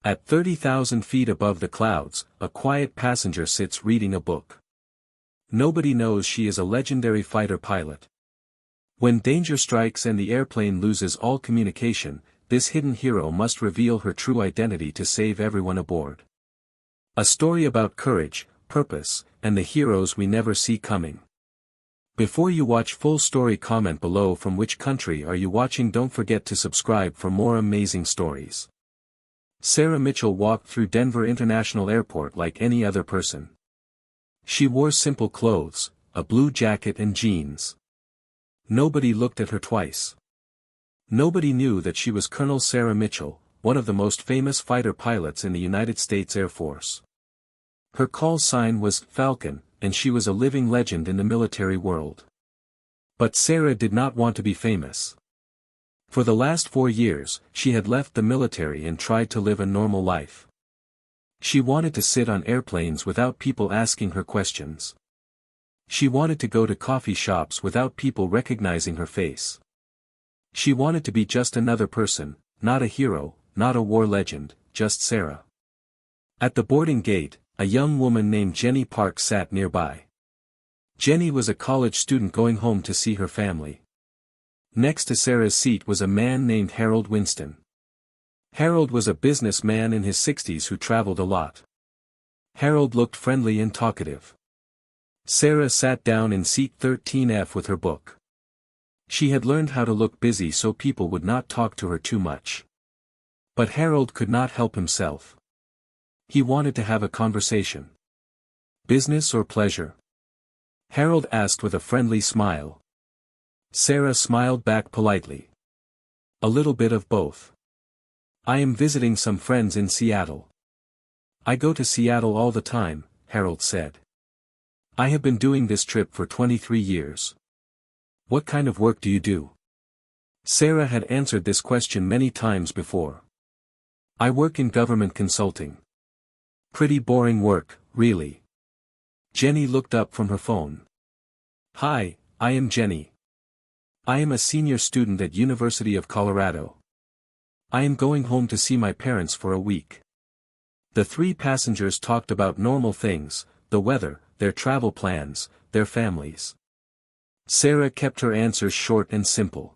At 30,000 feet above the clouds, a quiet passenger sits reading a book. Nobody knows she is a legendary fighter pilot. When danger strikes and the airplane loses all communication, this hidden hero must reveal her true identity to save everyone aboard. A story about courage, purpose, and the heroes we never see coming. Before you watch full story, comment below from which country are you watching. Don't forget to subscribe for more amazing stories. Sarah Mitchell walked through Denver International Airport like any other person. She wore simple clothes, a blue jacket and jeans. Nobody looked at her twice. Nobody knew that she was Colonel Sarah Mitchell, one of the most famous fighter pilots in the United States Air Force. Her call sign was Falcon, and she was a living legend in the military world. But Sarah did not want to be famous. For the last 4 years, she had left the military and tried to live a normal life. She wanted to sit on airplanes without people asking her questions. She wanted to go to coffee shops without people recognizing her face. She wanted to be just another person, not a hero, not a war legend, just Sarah. At the boarding gate, a young woman named Jenny Park sat nearby. Jenny was a college student going home to see her family. Next to Sarah's seat was a man named Harold Winston. Harold was a businessman in his 60s who traveled a lot. Harold looked friendly and talkative. Sarah sat down in seat 13F with her book. She had learned how to look busy so people would not talk to her too much. But Harold could not help himself. He wanted to have a conversation. Business or pleasure? Harold asked with a friendly smile. Sarah smiled back politely. A little bit of both. I am visiting some friends in Seattle. I go to Seattle all the time, Harold said. I have been doing this trip for 23 years. What kind of work do you do? Sarah had answered this question many times before. I work in government consulting. Pretty boring work, really. Jenny looked up from her phone. Hi, I am Jenny. I am a senior student at University of Colorado. I am going home to see my parents for a week. The 3 passengers talked about normal things, the weather, their travel plans, their families. Sarah kept her answers short and simple.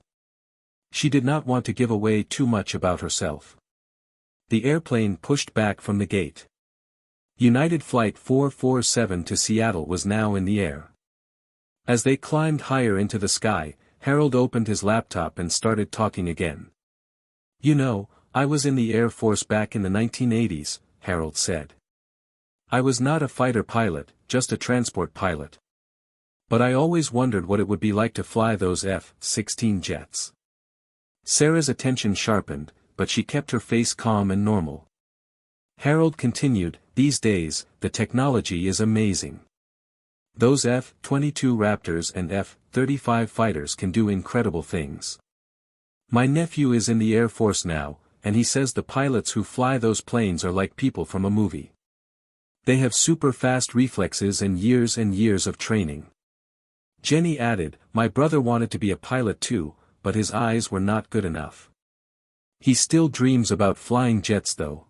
She did not want to give away too much about herself. The airplane pushed back from the gate. United Flight 447 to Seattle was now in the air. As they climbed higher into the sky, Harold opened his laptop and started talking again. You know, I was in the Air Force back in the 1980s, Harold said. I was not a fighter pilot, just a transport pilot. But I always wondered what it would be like to fly those F-16 jets. Sarah's attention sharpened, but she kept her face calm and normal. Harold continued, these days, the technology is amazing. Those F-22 Raptors and F-35 fighters can do incredible things. My nephew is in the Air Force now, and he says the pilots who fly those planes are like people from a movie. They have super fast reflexes and years of training. Jenny added, my brother wanted to be a pilot too, but his eyes were not good enough. He still dreams about flying jets though.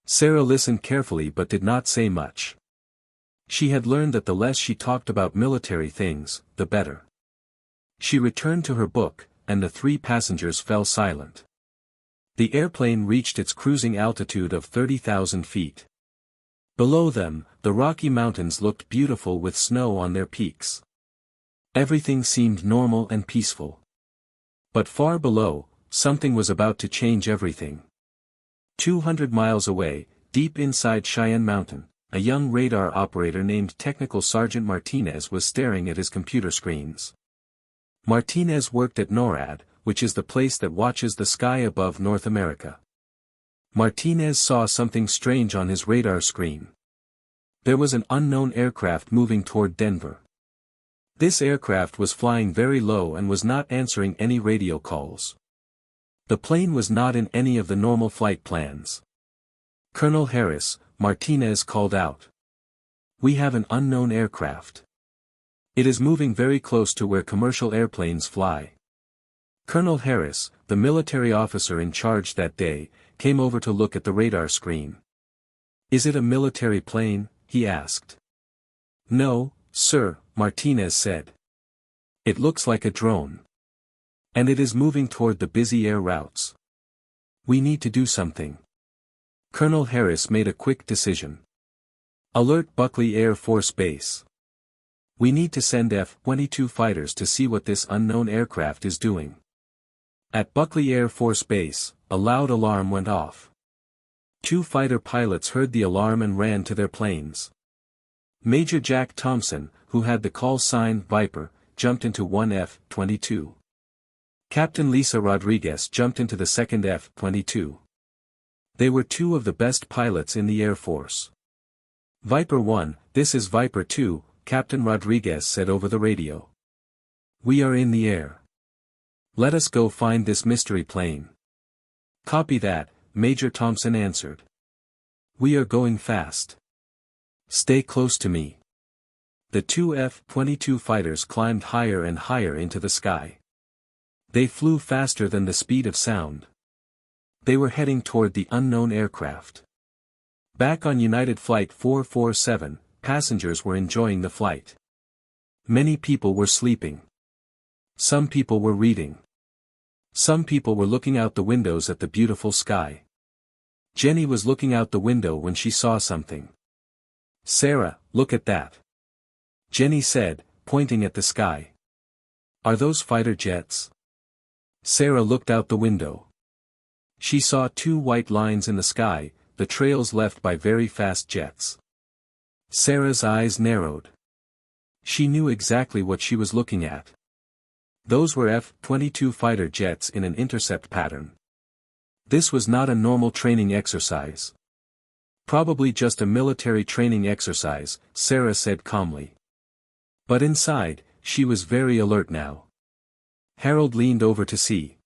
Sarah listened carefully but did not say much. She had learned that the less she talked about military things, the better. She returned to her book, and the 3 passengers fell silent. The airplane reached its cruising altitude of 30,000 feet. Below them, the Rocky Mountains looked beautiful with snow on their peaks. Everything seemed normal and peaceful. But far below, something was about to change everything. 200 miles away, deep inside Cheyenne Mountain, a young radar operator named Technical Sergeant Martinez was staring at his computer screens. Martinez worked at NORAD, which is the place that watches the sky above North America. Martinez saw something strange on his radar screen. There was an unknown aircraft moving toward Denver. This aircraft was flying very low and was not answering any radio calls. The plane was not in any of the normal flight plans. Colonel Harris, Martinez called out. We have an unknown aircraft. It is moving very close to where commercial airplanes fly. Colonel Harris, the military officer in charge that day, came over to look at the radar screen. "Is it a military plane?" he asked. "No, sir," Martinez said. "It looks like a drone. And it is moving toward the busy air routes. We need to do something." Colonel Harris made a quick decision. "Alert Buckley Air Force Base. We need to send F-22 fighters to see what this unknown aircraft is doing." At Buckley Air Force Base, a loud alarm went off. 2 fighter pilots heard the alarm and ran to their planes. Major Jack Thompson, who had the call sign Viper, jumped into one F-22. Captain Lisa Rodriguez jumped into the second F-22. They were 2 of the best pilots in the Air Force. "Viper 1, this is Viper 2, Captain Rodriguez said over the radio. "We are in the air. Let us go find this mystery plane." "Copy that," Major Thompson answered. "We are going fast. Stay close to me." The 2 F-22 fighters climbed higher and higher into the sky. They flew faster than the speed of sound. They were heading toward the unknown aircraft. Back on United Flight 447, passengers were enjoying the flight. Many people were sleeping. Some people were reading. Some people were looking out the windows at the beautiful sky. Jenny was looking out the window when she saw something. "Sarah, look at that," Jenny said, pointing at the sky. "Are those fighter jets?" Sarah looked out the window. She saw 2 white lines in the sky, the trails left by very fast jets. Sarah's eyes narrowed. She knew exactly what she was looking at. Those were F-22 fighter jets in an intercept pattern. This was not a normal training exercise. "Probably just a military training exercise," Sarah said calmly. But inside, she was very alert now. Harold leaned over to see.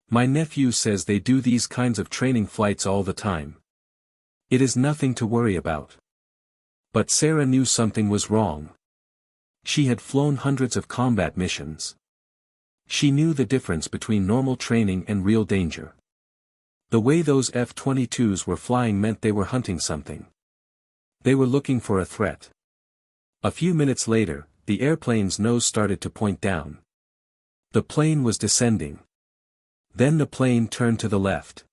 "My nephew says they do these kinds of training flights all the time. It is nothing to worry about." But Sarah knew something was wrong. She had flown hundreds of combat missions. She knew the difference between normal training and real danger. The way those F-22s were flying meant they were hunting something. They were looking for a threat. A few minutes later, the airplane's nose started to point down. The plane was descending. Then the plane turned to the left.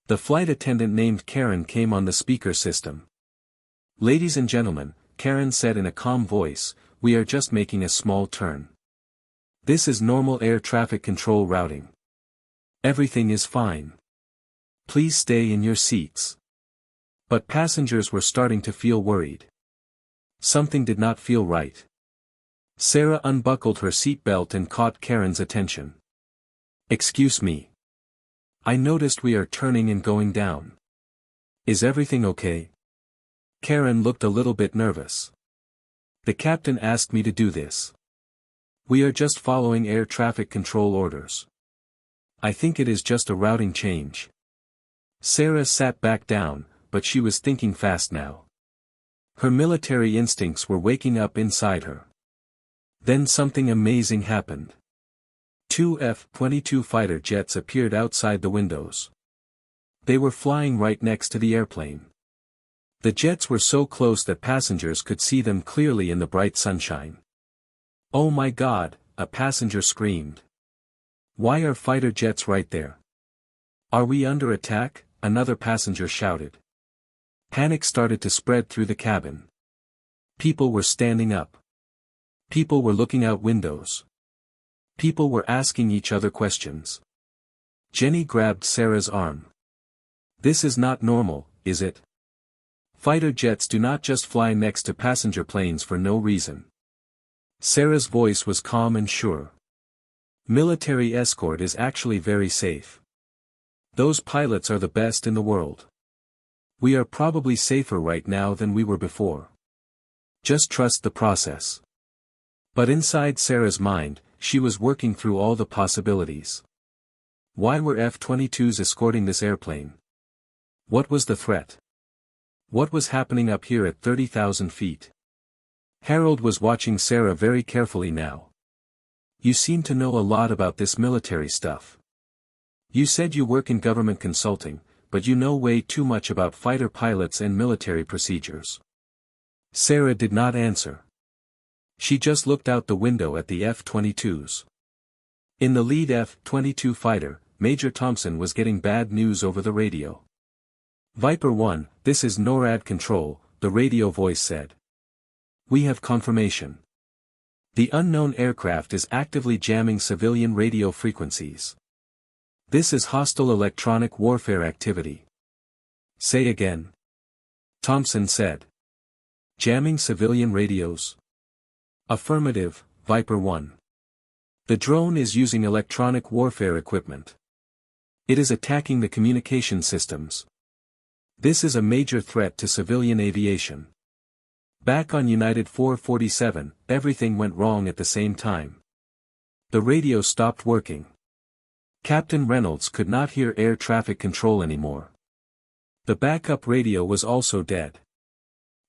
The flight attendant named Karen came on the speaker system. "Ladies and gentlemen," Karen said in a calm voice, "we are just making a small turn. This is normal air traffic control routing. Everything is fine. Please stay in your seats." But passengers were starting to feel worried. Something did not feel right. Sarah unbuckled her seatbelt and caught Karen's attention. "Excuse me. I noticed we are turning and going down. Is everything okay?" Karen looked a little bit nervous. "The captain asked me to do this. We are just following air traffic control orders. I think it is just a routing change." Sarah sat back down, but she was thinking fast now. Her military instincts were waking up inside her. Then something amazing happened. 2 F-22 fighter jets appeared outside the windows. They were flying right next to the airplane. The jets were so close that passengers could see them clearly in the bright sunshine. "Oh my God," a passenger screamed. "Why are fighter jets right there? Are we under attack?" another passenger shouted. Panic started to spread through the cabin. People were standing up. People were looking out windows. People were asking each other questions. Jenny grabbed Sarah's arm. "This is not normal, is it? Fighter jets do not just fly next to passenger planes for no reason." Sarah's voice was calm and sure. "Military escort is actually very safe. Those pilots are the best in the world. We are probably safer right now than we were before. Just trust the process." But inside Sarah's mind, she was working through all the possibilities. Why were F-22s escorting this airplane? What was the threat? What was happening up here at 30,000 feet? Harold was watching Sarah very carefully now. "You seem to know a lot about this military stuff. You said you work in government consulting, but you know way too much about fighter pilots and military procedures." Sarah did not answer. She just looked out the window at the F-22s. In the lead F-22 fighter, Major Thompson was getting bad news over the radio. "Viper 1, this is NORAD control," the radio voice said. "We have confirmation. The unknown aircraft is actively jamming civilian radio frequencies. This is hostile electronic warfare activity." "Say again," Thompson said. "Jamming civilian radios?" "Affirmative, Viper 1. The drone is using electronic warfare equipment. It is attacking the communication systems. This is a major threat to civilian aviation." Back on United 447, everything went wrong at the same time. The radio stopped working. Captain Reynolds could not hear air traffic control anymore. The backup radio was also dead.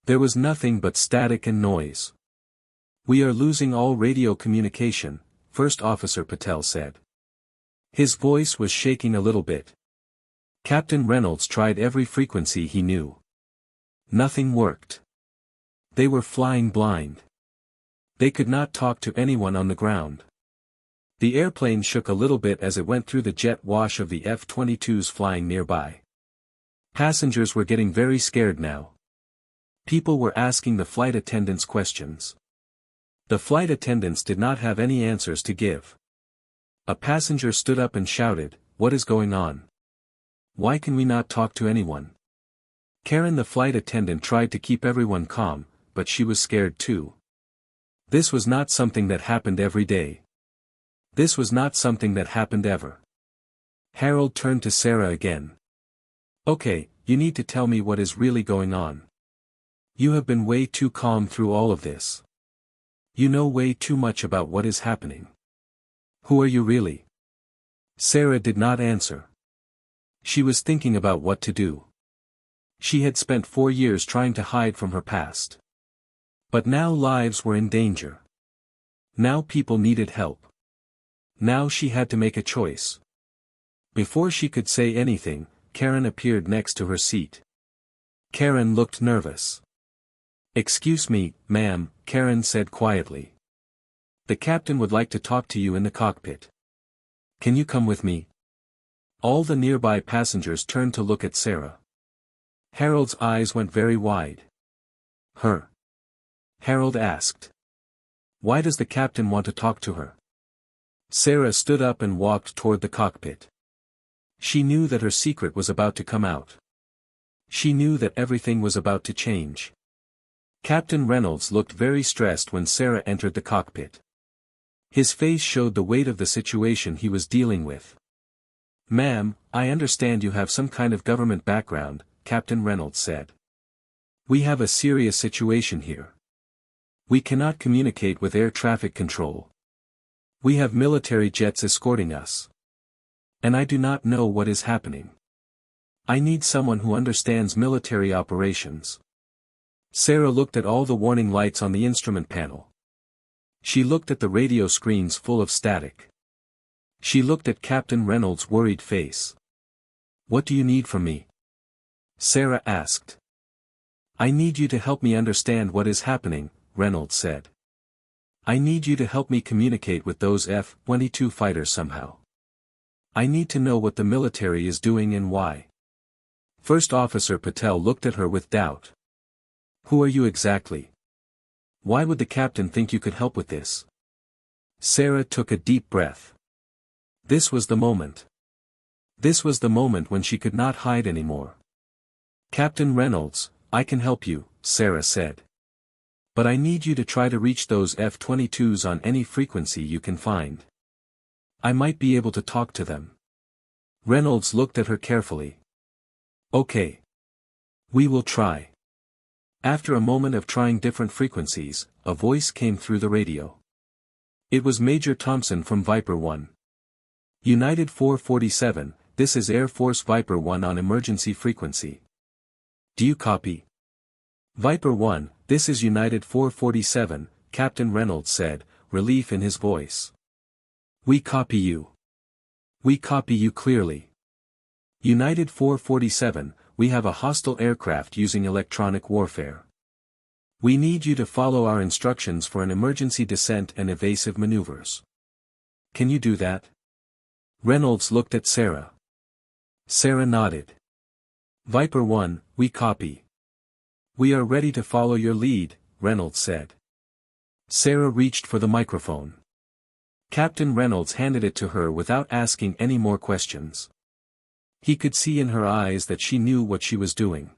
There was nothing but static and noise. "We are losing all radio communication," First Officer Patel said. His voice was shaking a little bit. Captain Reynolds tried every frequency he knew. Nothing worked. They were flying blind. They could not talk to anyone on the ground. The airplane shook a little bit as it went through the jet wash of the F-22s flying nearby. Passengers were getting very scared now. People were asking the flight attendants questions. The flight attendants did not have any answers to give. A passenger stood up and shouted, "What is going on? Why can we not talk to anyone?" Karen, the flight attendant, tried to keep everyone calm, but she was scared too. This was not something that happened every day. This was not something that happened ever. Harold turned to Sarah again. "Okay, you need to tell me what is really going on. You have been way too calm through all of this. You know way too much about what is happening. Who are you really?" Sarah did not answer. She was thinking about what to do. She had spent 4 years trying to hide from her past. But now lives were in danger. Now people needed help. Now she had to make a choice. Before she could say anything, Karen appeared next to her seat. Karen looked nervous. "Excuse me, ma'am," Karen said quietly. "The captain would like to talk to you in the cockpit. Can you come with me?" All the nearby passengers turned to look at Sarah. Harold's eyes went very wide. "Her?" Harold asked. "Why does the captain want to talk to her?" Sarah stood up and walked toward the cockpit. She knew that her secret was about to come out. She knew that everything was about to change. Captain Reynolds looked very stressed when Sarah entered the cockpit. His face showed the weight of the situation he was dealing with. "Ma'am, I understand you have some kind of government background," Captain Reynolds said. "We have a serious situation here. We cannot communicate with air traffic control. We have military jets escorting us. And I do not know what is happening. I need someone who understands military operations." Sarah looked at all the warning lights on the instrument panel. She looked at the radio screens full of static. She looked at Captain Reynolds' worried face. "What do you need from me?" Sarah asked. "I need you to help me understand what is happening," Reynolds said. "I need you to help me communicate with those F-22 fighters somehow. I need to know what the military is doing and why." First Officer Patel looked at her with doubt. "Who are you exactly? Why would the captain think you could help with this?" Sarah took a deep breath. This was the moment. This was the moment when she could not hide anymore. "Captain Reynolds, I can help you," Sarah said. "But I need you to try to reach those F-22s on any frequency you can find. I might be able to talk to them." Reynolds looked at her carefully. "Okay. We will try." After a moment of trying different frequencies, a voice came through the radio. It was Major Thompson from Viper 1. "United 447, this is Air Force Viper 1 on emergency frequency. Do you copy?" "Viper 1, this is United 447, Captain Reynolds said, relief in his voice. "We copy you. We copy you clearly. United 447, we have a hostile aircraft using electronic warfare. We need you to follow our instructions for an emergency descent and evasive maneuvers. Can you do that? Reynolds looked at Sarah. Sarah nodded. Viper 1, we copy. We are ready to follow your lead, Reynolds said. Sarah reached for the microphone. Captain Reynolds handed it to her without asking any more questions. He could see in her eyes that she knew what she was doing.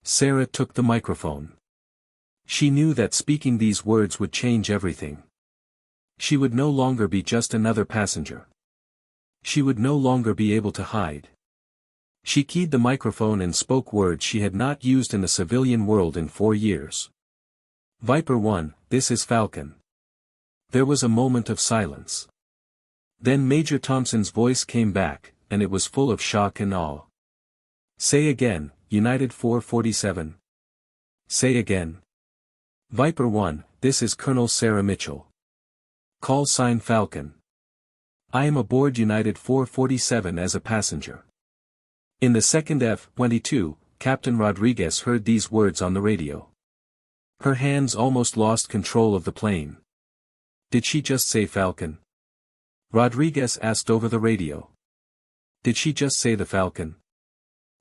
Sarah took the microphone. She knew that speaking these words would change everything. She would no longer be just another passenger. She would no longer be able to hide. She keyed the microphone and spoke words she had not used in the civilian world in 4 years. Viper 1, this is Falcon. There was a moment of silence. Then Major Thompson's voice came back, and it was full of shock and awe. Say again, United 447. Say again. Viper 1, this is Colonel Sarah Mitchell. Call sign Falcon. I am aboard United 447 as a passenger. In the second F-22, Captain Rodriguez heard these words on the radio. Her hands almost lost control of the plane. Did she just say Falcon? Rodriguez asked over the radio. Did she just say the Falcon?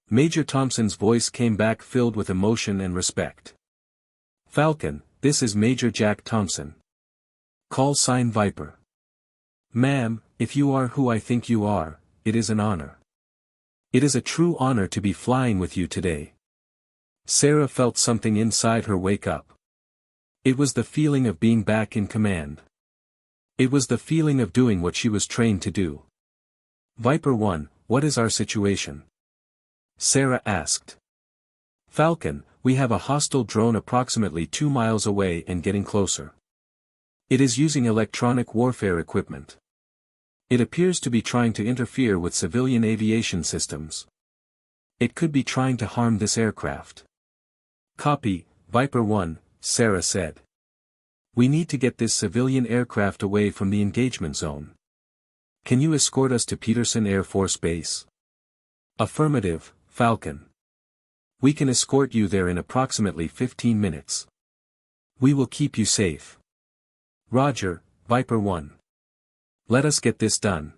Major Thompson's voice came back filled with emotion and respect. Falcon, this is Major Jack Thompson. Call sign Viper. Ma'am, if you are who I think you are, it is an honor. It is a true honor to be flying with you today. Sarah felt something inside her wake up. It was the feeling of being back in command. It was the feeling of doing what she was trained to do. Viper 1, what is our situation? Sarah asked. Falcon, we have a hostile drone approximately 2 miles away and getting closer. It is using electronic warfare equipment. It appears to be trying to interfere with civilian aviation systems. It could be trying to harm this aircraft. Copy, Viper 1, Sarah said. We need to get this civilian aircraft away from the engagement zone. Can you escort us to Peterson Air Force Base? Affirmative, Falcon. We can escort you there in approximately 15 minutes. We will keep you safe. Roger, Viper 1. Let us get this done.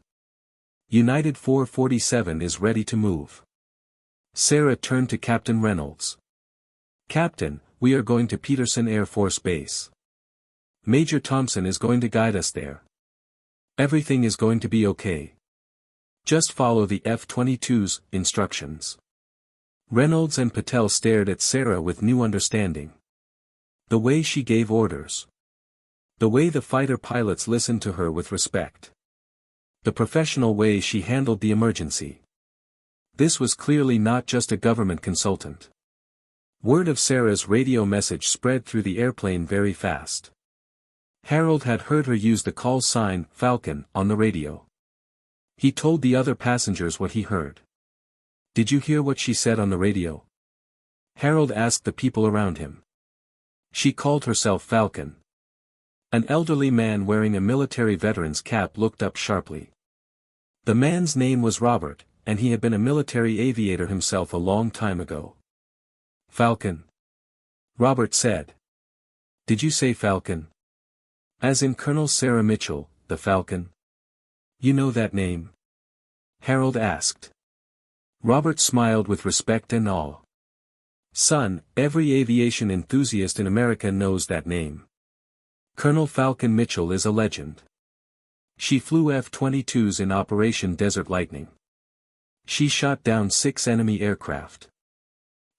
United 447 is ready to move. Sarah turned to Captain Reynolds. Captain, we are going to Peterson Air Force Base. Major Thompson is going to guide us there. Everything is going to be okay. Just follow the F-22's instructions. Reynolds and Patel stared at Sarah with new understanding. The way she gave orders. The way the fighter pilots listened to her with respect. The professional way she handled the emergency. This was clearly not just a government consultant. Word of Sarah's radio message spread through the airplane very fast. Harold had heard her use the call sign, Falcon, on the radio. He told the other passengers what he heard. Did you hear what she said on the radio? Harold asked the people around him. She called herself Falcon. An elderly man wearing a military veteran's cap looked up sharply. The man's name was Robert, and he had been a military aviator himself a long time ago. Falcon. Robert said. Did you say Falcon? As in Colonel Sarah Mitchell, the Falcon? You know that name? Harold asked. Robert smiled with respect and awe. Son, every aviation enthusiast in America knows that name. Colonel Falcon Mitchell is a legend. She flew F-22s in Operation Desert Lightning. She shot down 6 enemy aircraft.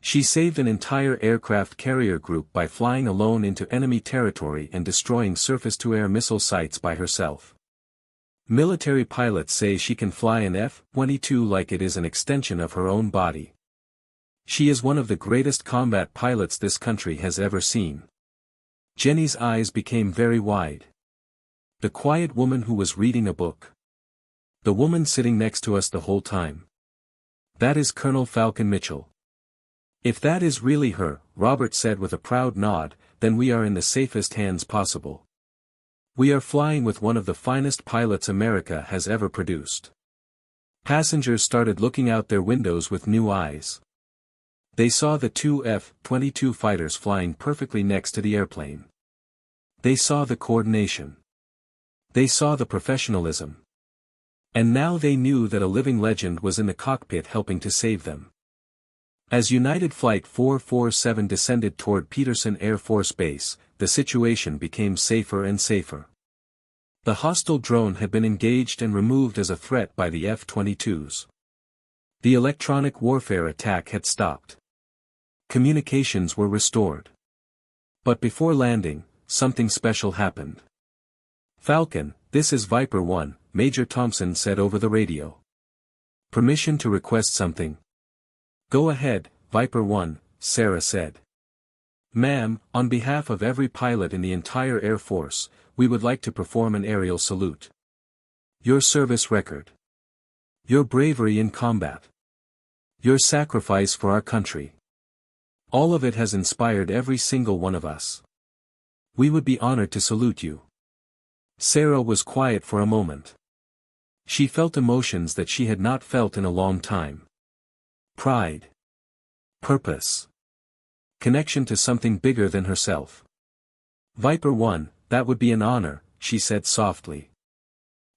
She saved an entire aircraft carrier group by flying alone into enemy territory and destroying surface-to-air missile sites by herself. Military pilots say she can fly an F-22 like it is an extension of her own body. She is one of the greatest combat pilots this country has ever seen. Jenny's eyes became very wide. The quiet woman who was reading a book. The woman sitting next to us the whole time. That is Colonel Falcon Mitchell. If that is really her, Robert said with a proud nod, then we are in the safest hands possible. We are flying with one of the finest pilots America has ever produced. Passengers started looking out their windows with new eyes. They saw the two F-22 fighters flying perfectly next to the airplane. They saw the coordination. They saw the professionalism. And now they knew that a living legend was in the cockpit helping to save them. As United Flight 447 descended toward Peterson Air Force Base, the situation became safer and safer. The hostile drone had been engaged and removed as a threat by the F-22s. The electronic warfare attack had stopped. Communications were restored. But before landing, something special happened. "Falcon, this is Viper 1, Major Thompson said over the radio. "Permission to request something?" "Go ahead, Viper 1, Sarah said. "Ma'am, on behalf of every pilot in the entire Air Force, we would like to perform an aerial salute. Your service record. Your bravery in combat. Your sacrifice for our country. All of it has inspired every single one of us. We would be honored to salute you." Sarah was quiet for a moment. She felt emotions that she had not felt in a long time. Pride. Purpose. Connection to something bigger than herself. "Viper 1, that would be an honor," she said softly.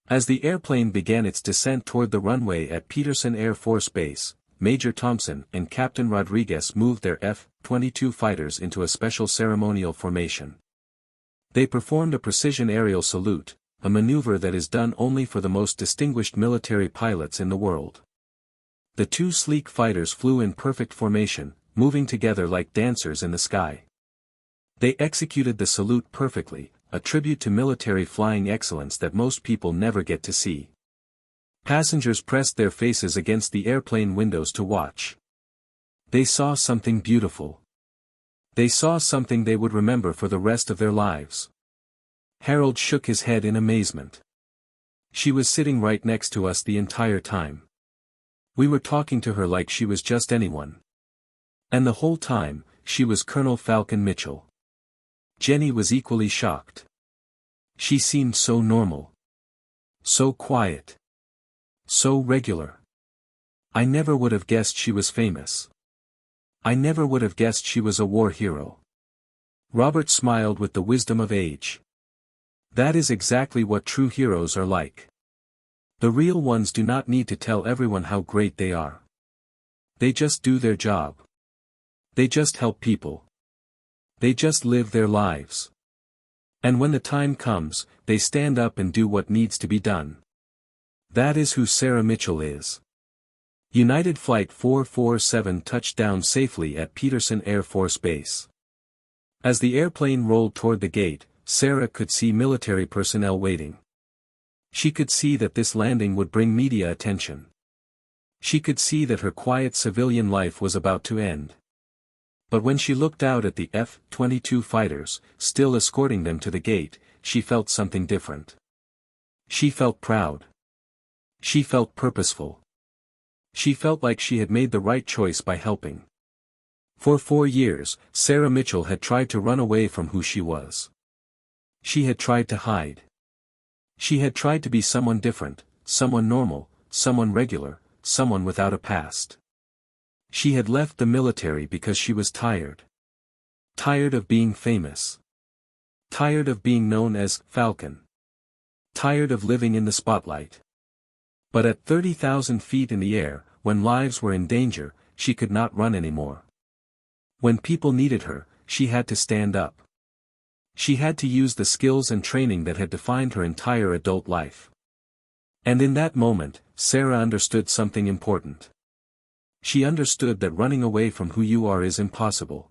As the airplane began its descent toward the runway at Peterson Air Force Base, Major Thompson and Captain Rodriguez moved their F-22 fighters into a special ceremonial formation. They performed a precision aerial salute, a maneuver that is done only for the most distinguished military pilots in the world. The two sleek fighters flew in perfect formation, moving together like dancers in the sky. They executed the salute perfectly, a tribute to military flying excellence that most people never get to see. Passengers pressed their faces against the airplane windows to watch. They saw something beautiful. They saw something they would remember for the rest of their lives. Harold shook his head in amazement. "She was sitting right next to us the entire time. We were talking to her like she was just anyone. And the whole time, she was Colonel Falcon Mitchell." Jenny was equally shocked. She seemed so normal. So quiet. So regular. "I never would have guessed she was famous. I never would have guessed she was a war hero." Robert smiled with the wisdom of age. "That is exactly what true heroes are like. The real ones do not need to tell everyone how great they are. They just do their job. They just help people. They just live their lives. And when the time comes, they stand up and do what needs to be done." That is who Sarah Mitchell is. United Flight 447 touched down safely at Peterson Air Force Base. As the airplane rolled toward the gate, Sarah could see military personnel waiting. She could see that this landing would bring media attention. She could see that her quiet civilian life was about to end. But when she looked out at the F-22 fighters, still escorting them to the gate, she felt something different. She felt proud. She felt purposeful. She felt like she had made the right choice by helping. For 4 years, Sarah Mitchell had tried to run away from who she was. She had tried to hide. She had tried to be someone different, someone normal, someone regular, someone without a past. She had left the military because she was tired. Tired of being famous. Tired of being known as Falcon. Tired of living in the spotlight. But at 30,000 feet in the air, when lives were in danger, she could not run anymore. When people needed her, she had to stand up. She had to use the skills and training that had defined her entire adult life. And in that moment, Sarah understood something important. She understood that running away from who you are is impossible.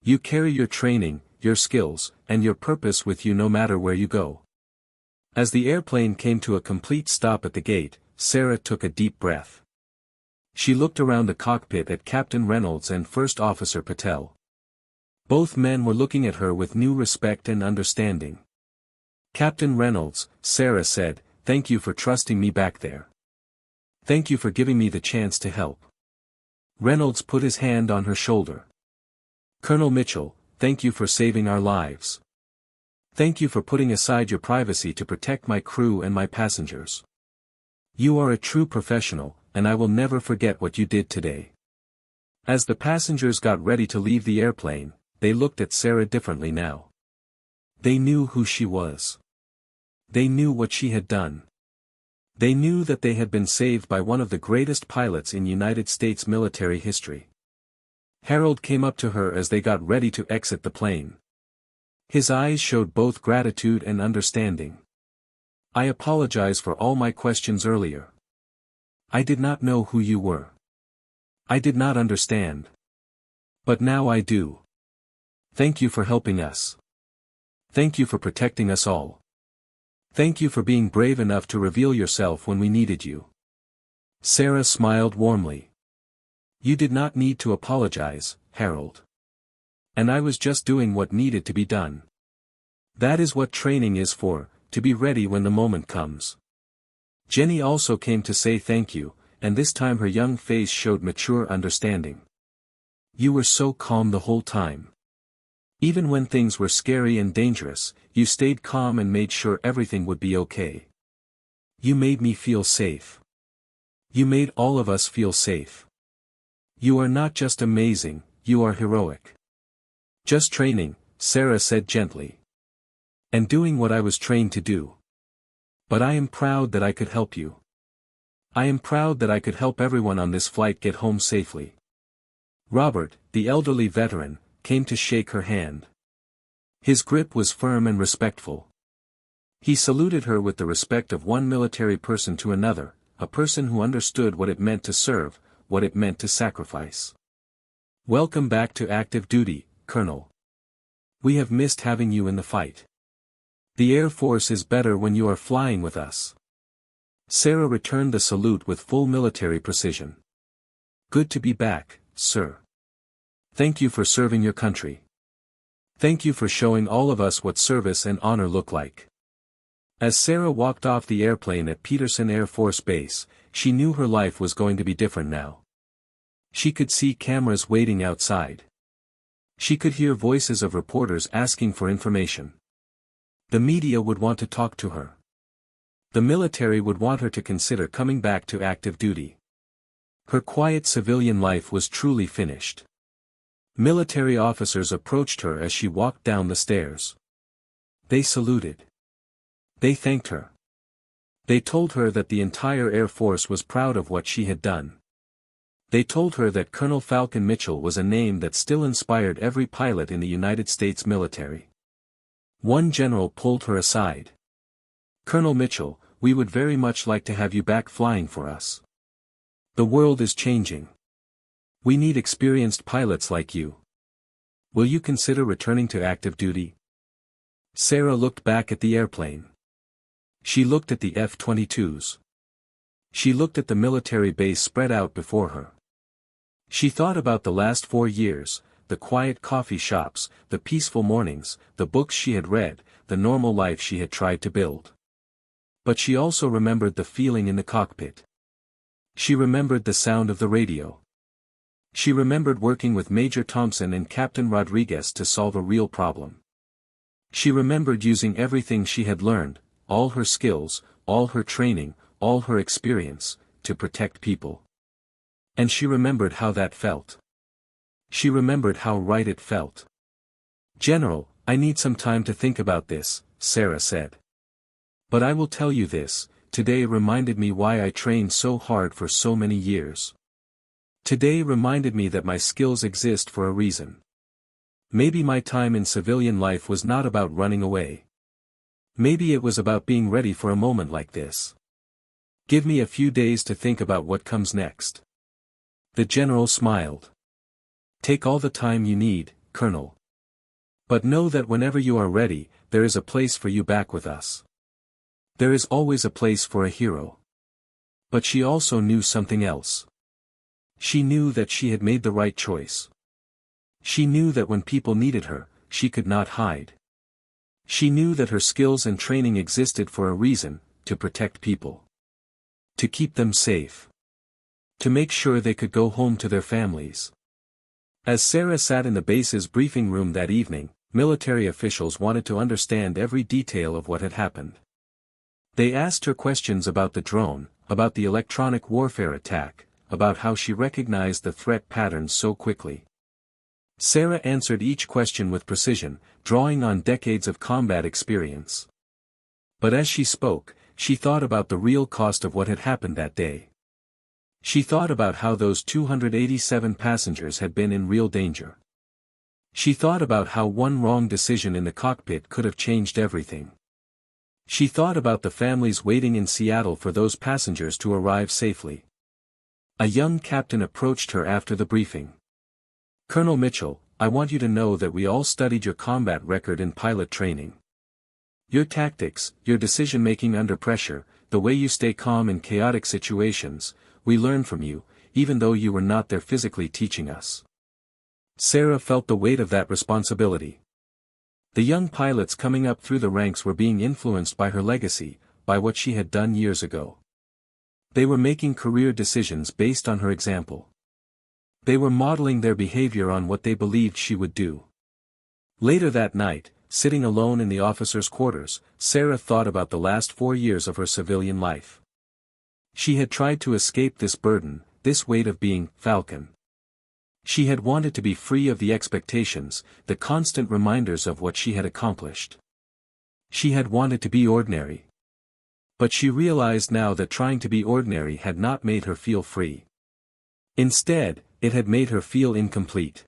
You carry your training, your skills, and your purpose with you no matter where you go. As the airplane came to a complete stop at the gate, Sarah took a deep breath. She looked around the cockpit at Captain Reynolds and First Officer Patel. Both men were looking at her with new respect and understanding. "Captain Reynolds," Sarah said, "thank you for trusting me back there. Thank you for giving me the chance to help." Reynolds put his hand on her shoulder. "Colonel Mitchell, thank you for saving our lives. Thank you for putting aside your privacy to protect my crew and my passengers. You are a true professional, and I will never forget what you did today. As the passengers got ready to leave the airplane, they looked at Sarah differently now. They knew who she was. They knew what she had done. They knew that they had been saved by one of the greatest pilots in United States military history. Harold came up to her as they got ready to exit the plane. His eyes showed both gratitude and understanding. I apologize for all my questions earlier. I did not know who you were. I did not understand. But now I do. Thank you for helping us. Thank you for protecting us all. Thank you for being brave enough to reveal yourself when we needed you. Sarah smiled warmly. You did not need to apologize, Harold. And I was just doing what needed to be done. That is what training is for, to be ready when the moment comes. Jenny also came to say thank you, and this time her young face showed mature understanding. You were so calm the whole time. Even when things were scary and dangerous, you stayed calm and made sure everything would be okay. You made me feel safe. You made all of us feel safe. You are not just amazing, you are heroic. Just training, Sarah said gently. And doing what I was trained to do. But I am proud that I could help you. I am proud that I could help everyone on this flight get home safely. Robert, the elderly veteran, came to shake her hand. His grip was firm and respectful. He saluted her with the respect of one military person to another, a person who understood what it meant to serve, what it meant to sacrifice. Welcome back to active duty, Colonel. We have missed having you in the fight. The Air Force is better when you are flying with us. Sarah returned the salute with full military precision. Good to be back, sir. Thank you for serving your country. Thank you for showing all of us what service and honor look like. As Sarah walked off the airplane at Peterson Air Force Base, she knew her life was going to be different now. She could see cameras waiting outside. She could hear voices of reporters asking for information. The media would want to talk to her. The military would want her to consider coming back to active duty. Her quiet civilian life was truly finished. Military officers approached her as she walked down the stairs. They saluted. They thanked her. They told her that the entire Air Force was proud of what she had done. They told her that Colonel Falcon Mitchell was a name that still inspired every pilot in the United States military. One general pulled her aside. Colonel Mitchell, we would very much like to have you back flying for us. The world is changing. We need experienced pilots like you. Will you consider returning to active duty? Sarah looked back at the airplane. She looked at the F-22s. She looked at the military base spread out before her. She thought about the last 4 years, the quiet coffee shops, the peaceful mornings, the books she had read, the normal life she had tried to build. But she also remembered the feeling in the cockpit. She remembered the sound of the radio. She remembered working with Major Thompson and Captain Rodriguez to solve a real problem. She remembered using everything she had learned, all her skills, all her training, all her experience, to protect people. And she remembered how that felt. She remembered how right it felt. General, I need some time to think about this, Sarah said. But I will tell you this, today reminded me why I trained so hard for so many years. Today reminded me that my skills exist for a reason. Maybe my time in civilian life was not about running away. Maybe it was about being ready for a moment like this. Give me a few days to think about what comes next. The general smiled. Take all the time you need, Colonel. But know that whenever you are ready, there is a place for you back with us. There is always a place for a hero. But she also knew something else. She knew that she had made the right choice. She knew that when people needed her, she could not hide. She knew that her skills and training existed for a reason, to protect people. To keep them safe. To make sure they could go home to their families. As Sarah sat in the base's briefing room that evening, military officials wanted to understand every detail of what had happened. They asked her questions about the drone, about the electronic warfare attack, about how she recognized the threat patterns so quickly. Sarah answered each question with precision, drawing on decades of combat experience. But as she spoke, she thought about the real cost of what had happened that day. She thought about how those 287 passengers had been in real danger. She thought about how one wrong decision in the cockpit could have changed everything. She thought about the families waiting in Seattle for those passengers to arrive safely. A young captain approached her after the briefing. "Colonel Mitchell, I want you to know that we all studied your combat record in pilot training. Your tactics, your decision-making under pressure, the way you stay calm in chaotic situations, we learned from you, even though you were not there physically teaching us." Sarah felt the weight of that responsibility. The young pilots coming up through the ranks were being influenced by her legacy, by what she had done years ago. They were making career decisions based on her example. They were modeling their behavior on what they believed she would do. Later that night, sitting alone in the officers' quarters, Sarah thought about the last 4 years of her civilian life. She had tried to escape this burden, this weight of being Falcon. She had wanted to be free of the expectations, the constant reminders of what she had accomplished. She had wanted to be ordinary. But she realized now that trying to be ordinary had not made her feel free. Instead, it had made her feel incomplete.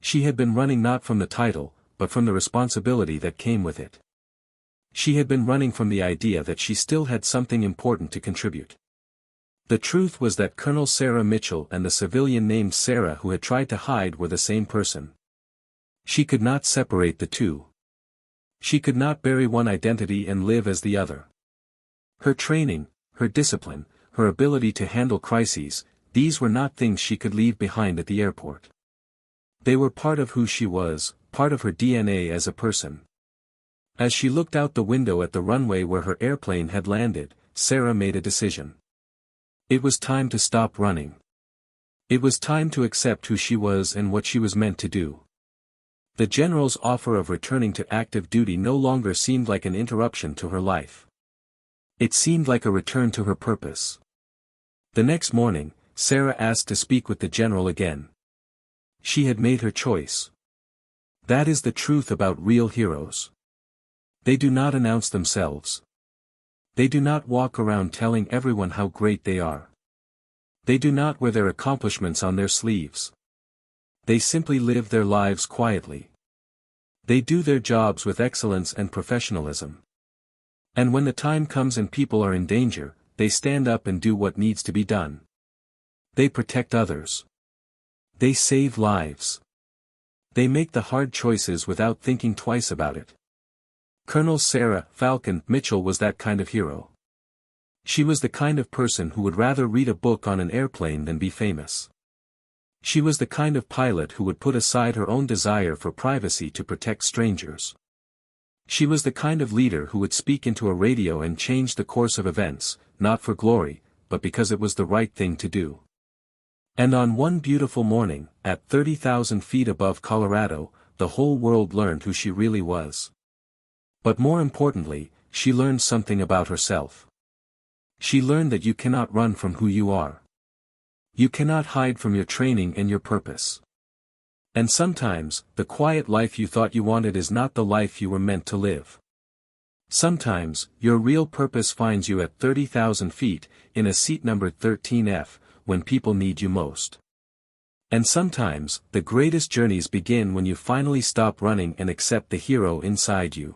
She had been running not from the title, but from the responsibility that came with it. She had been running from the idea that she still had something important to contribute. The truth was that Colonel Sarah Mitchell and the civilian named Sarah who had tried to hide were the same person. She could not separate the two. She could not bury one identity and live as the other. Her training, her discipline, her ability to handle crises, these were not things she could leave behind at the airport. They were part of who she was, part of her DNA as a person. As she looked out the window at the runway where her airplane had landed, Sarah made a decision. It was time to stop running. It was time to accept who she was and what she was meant to do. The general's offer of returning to active duty no longer seemed like an interruption to her life. It seemed like a return to her purpose. The next morning, Sarah asked to speak with the general again. She had made her choice. That is the truth about real heroes. They do not announce themselves. They do not walk around telling everyone how great they are. They do not wear their accomplishments on their sleeves. They simply live their lives quietly. They do their jobs with excellence and professionalism. And when the time comes and people are in danger, they stand up and do what needs to be done. They protect others. They save lives. They make the hard choices without thinking twice about it. Colonel Sarah Falcon Mitchell was that kind of hero. She was the kind of person who would rather read a book on an airplane than be famous. She was the kind of pilot who would put aside her own desire for privacy to protect strangers. She was the kind of leader who would speak into a radio and change the course of events, not for glory, but because it was the right thing to do. And on one beautiful morning, at 30,000 feet above Colorado, the whole world learned who she really was. But more importantly, she learned something about herself. She learned that you cannot run from who you are. You cannot hide from your training and your purpose. And sometimes, the quiet life you thought you wanted is not the life you were meant to live. Sometimes, your real purpose finds you at 30,000 feet, in a seat numbered 13F, when people need you most. And sometimes, the greatest journeys begin when you finally stop running and accept the hero inside you.